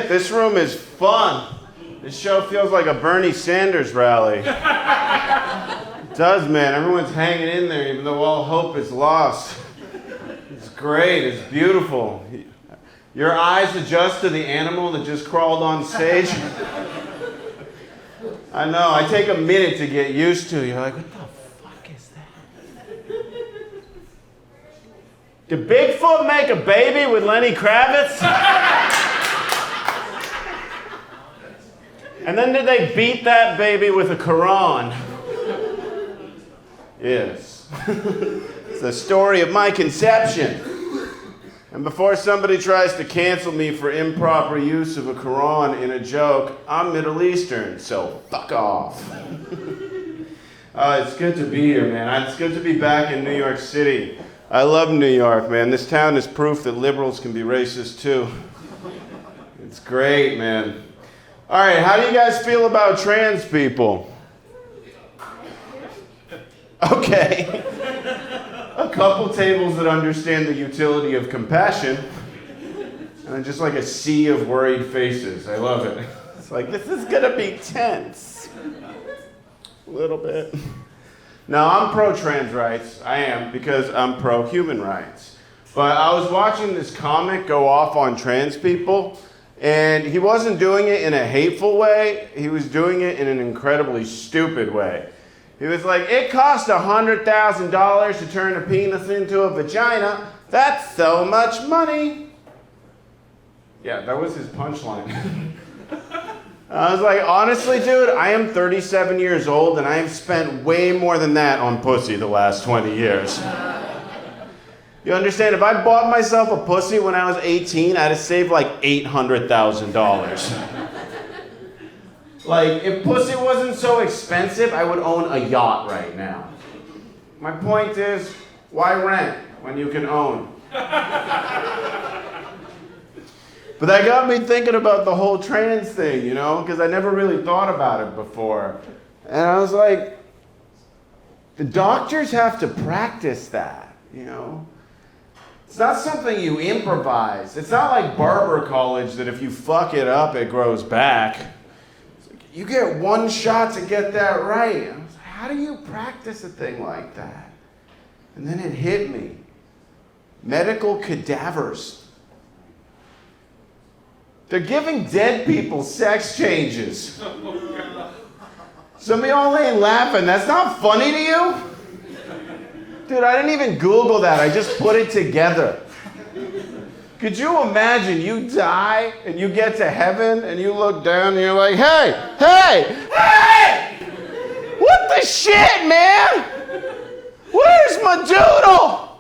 it. This room is fun. This show feels like a Bernie Sanders rally. It does, man. Everyone's hanging in there, even though all hope is lost. It's great. It's beautiful. Your eyes adjust to the animal that just crawled on stage. I know. I take a minute to get used to. You're like, what the fuck is that? Did Bigfoot make a baby with Lenny Kravitz? And then did they beat that baby with a Quran? Yes. It's the story of my conception. And before somebody tries to cancel me for improper use of a Quran in a joke, I'm Middle Eastern, so fuck off. It's good to be here, man. It's good to be back in New York City. I love New York, man. This town is proof that liberals can be racist, too. It's great, man. All right, how do you guys feel about trans people? Okay. A couple tables that understand the utility of compassion, and then just like a sea of worried faces. I love it. It's like, this is gonna be tense. A little bit. No, I'm pro-trans rights. I am, because I'm pro-human rights. But I was watching this comic go off on trans people, and he wasn't doing it in a hateful way. He was doing it in an incredibly stupid way. He was like, it cost $100,000 to turn a penis into a vagina. That's so much money. Yeah, that was his punchline. I was like, honestly, dude, I am 37 years old and I have spent way more than that on pussy the last 20 years. You understand? If I bought myself a pussy when I was 18, I'd have saved like $800,000. Like, if pussy wasn't so expensive, I would own a yacht right now. My point is, why rent when you can own? But that got me thinking about the whole trans thing, you know, because I never really thought about it before. And I was like, the doctors have to practice that, you know? It's not something you improvise. It's not like barber college that if you fuck it up, it grows back. You get one shot to get that right. I was like, how do you practice a thing like that? And then it hit me. Medical cadavers. They're giving dead people sex changes. Some of y'all ain't laughing. That's not funny to you? Dude, I didn't even Google that. I just put it together. Could you imagine you die and you get to heaven and you look down and you're like, hey! What the shit, man? Where's my doodle?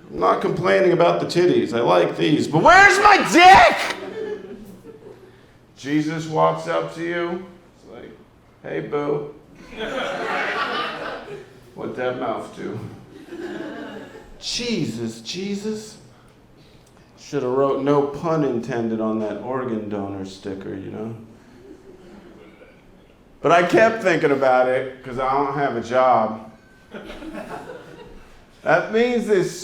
I'm not complaining about the titties. I like these. But where's my dick? Jesus walks up to you. It's like, hey, boo. What that mouth do? Jesus. Should have wrote no pun intended on that organ donor sticker, you know? But I kept thinking about it because I don't have a job. That means there was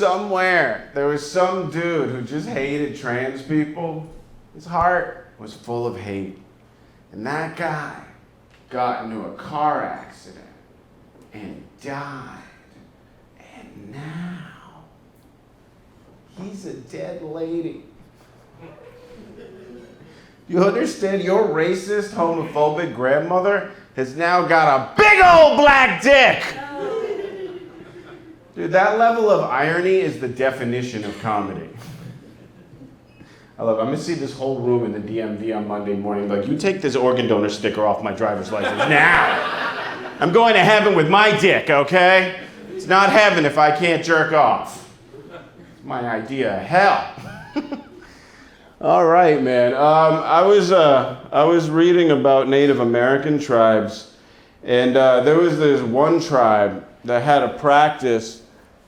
some dude who just hated trans people. His heart was full of hate. And that guy got into a car accident and died. And now he's a dead lady. You understand? Your racist, homophobic grandmother has now got a big old black dick. Dude, that level of irony is the definition of comedy. I love it. I'm going to see this whole room in the DMV on Monday morning. Like, you take this organ donor sticker off my driver's license now. I'm going to heaven with my dick, okay? It's not heaven if I can't jerk off. It's my idea of hell. All right, man. I was reading about Native American tribes, and there was this one tribe that had a practice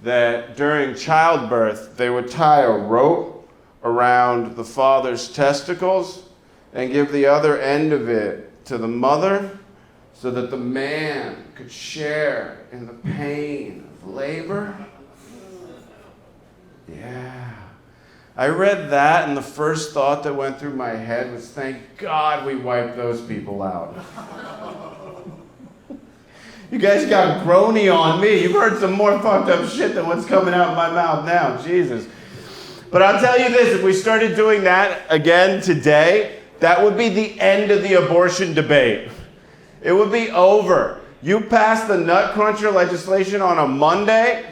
that during childbirth, they would tie a rope around the father's testicles and give the other end of it to the mother so that the man could share in the pain of labor. Yeah. I read that, and the first thought that went through my head was, thank God we wiped those people out. You guys got groany on me. You've heard some more fucked up shit than what's coming out of my mouth now. Jesus. But I'll tell you this, if we started doing that again today, that would be the end of the abortion debate. It would be over. You pass the nut cruncher legislation on a Monday.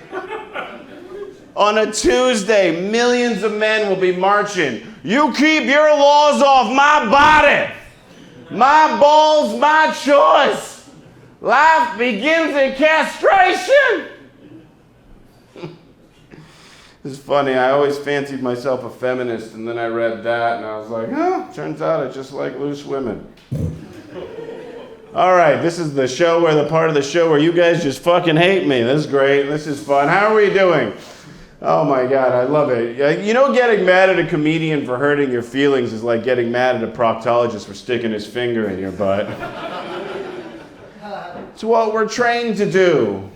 On a Tuesday, millions of men will be marching. You keep your laws off my body. My balls, my choice. Life begins in castration. It's funny, I always fancied myself a feminist, and then I read that, and I was like, turns out I just like loose women. All right, this is the show where the part of the show where you guys just fucking hate me. This is great. This is fun. How are we doing? Oh my God, I love it. You know, getting mad at a comedian for hurting your feelings is like getting mad at a proctologist for sticking his finger in your butt. It's what we're trained to do.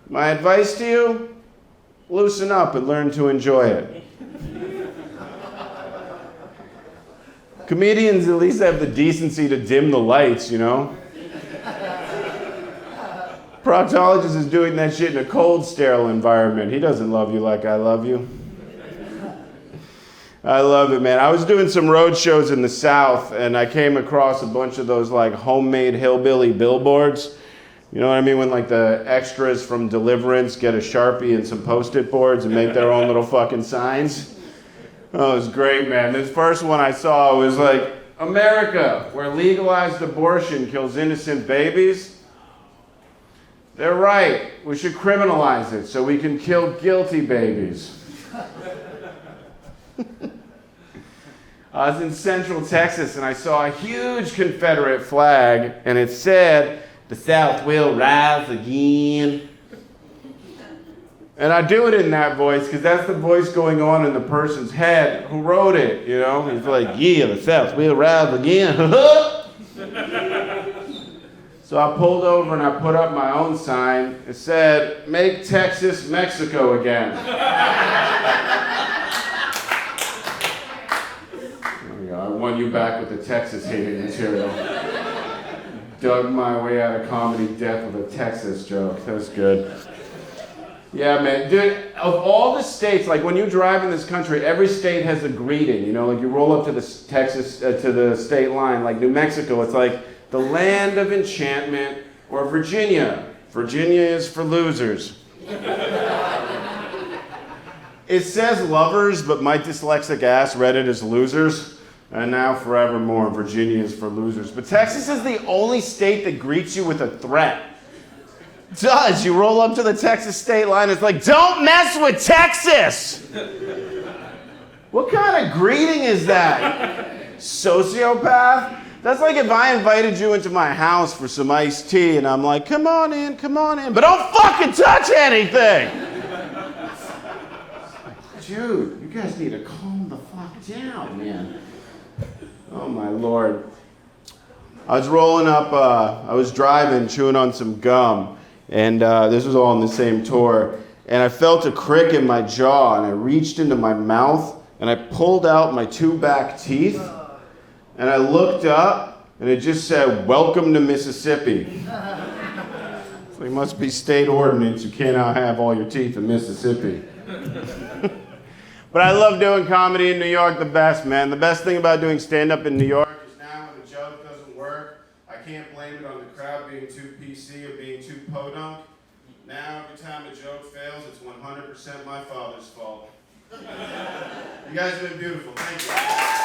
My advice to you, loosen up and learn to enjoy it. Comedians at least have the decency to dim the lights, you know? Proctologist is doing that shit in a cold, sterile environment. He doesn't love you like I love you. I love it, man. I was doing some road shows in the South, and I came across a bunch of those like homemade hillbilly billboards. You know what I mean? When like the extras from Deliverance get a Sharpie and some Post-it boards and make their own little fucking signs. Oh, it was great, man. This first one I saw was like, America, where legalized abortion kills innocent babies. They're right. We should criminalize it so we can kill guilty babies. I was in Central Texas and I saw a huge Confederate flag and it said, "The South will rise again." And I do it in that voice because that's the voice going on in the person's head who wrote it, you know? He's like, yeah, the South will rise again. So I pulled over and I put up my own sign. It said, "Make Texas Mexico again." There we go. I won you back with the Texas hating material. Dug my way out of comedy death with a Texas joke. That was good. Yeah, man. Dude, of all the states, like when you drive in this country, every state has a greeting. You know, like you roll up to the Texas, to the state line. Like New Mexico, it's like the land of enchantment. Or Virginia. Virginia is for losers. It says lovers, but my dyslexic ass read it as losers. And now forevermore, Virginia is for losers. But Texas is the only state that greets you with a threat. It does. You roll up to the Texas state line, it's like, don't mess with Texas! What kind of greeting is that? Sociopath? That's like if I invited you into my house for some iced tea and I'm like, come on in, but don't fucking touch anything! Dude, you guys need to calm the fuck down, man. Oh my Lord. I was rolling up, I was driving, chewing on some gum, and this was all on the same tour, and I felt a crick in my jaw, and I reached into my mouth, and I pulled out my 2 back teeth, and I looked up, and it just said, "Welcome to Mississippi." So you must be state ordinance, you cannot have all your teeth in Mississippi. But I love doing comedy in New York the best, man. The best thing about doing stand-up in New York is now when a joke doesn't work, I can't blame it on the crowd being too PC or being too podunk. Now every time a joke fails, it's 100% my father's fault. You guys have been beautiful. Thank you.